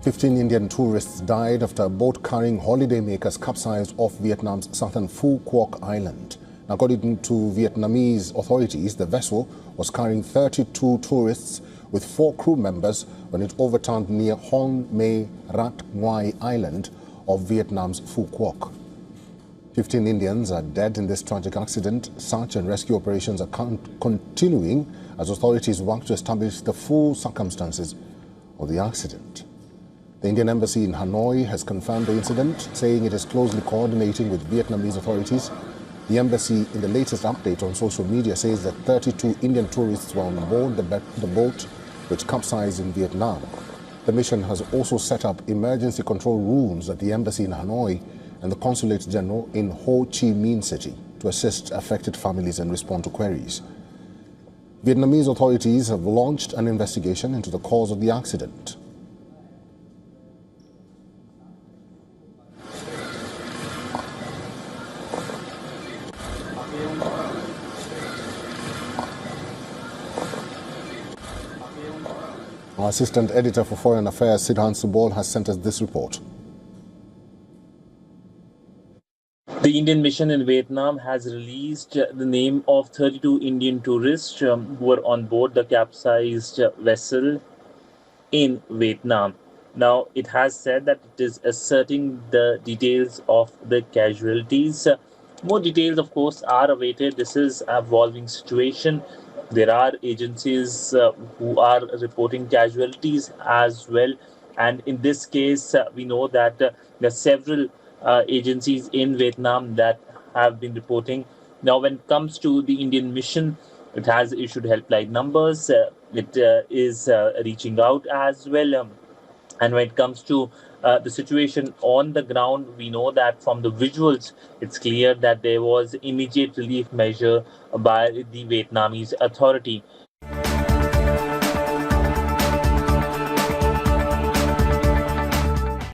15 Indian tourists died after a boat carrying holidaymakers capsized off Vietnam's southern Phu Quoc Island. According to Vietnamese authorities, the vessel was carrying 32 tourists with 4 crew members when it overturned near Hon Mê Rat Nguai Island of Vietnam's Phu Quoc. 15 Indians are dead in this tragic accident. Search and rescue operations are continuing as authorities work to establish the full circumstances of the accident. The Indian Embassy in Hanoi has confirmed the incident, saying it is closely coordinating with Vietnamese authorities. The embassy, in the latest update on social media, says that 32 Indian tourists were on board the boat which capsized in Vietnam. The mission has also set up emergency control rooms at the embassy in Hanoi and the Consulate General in Ho Chi Minh City to assist affected families and respond to queries. Vietnamese authorities have launched an investigation into the cause of the accident. Our assistant editor for Foreign Affairs, Sidhan Subol, has sent us this report. The Indian mission in Vietnam has released the name of 32 Indian tourists who were on board the capsized vessel in Vietnam. Now, it has said that it is asserting the details of the casualties. More details, of course, are awaited. This is an evolving situation. There are agencies who are reporting casualties as well. And in this case, we know that there are several agencies in Vietnam that have been reporting. Now, when it comes to the Indian mission, it has issued helpline numbers. It is reaching out as well. And when it comes to the situation on the ground, we know that from the visuals, it's clear that there was immediate relief measure by the Vietnamese authority.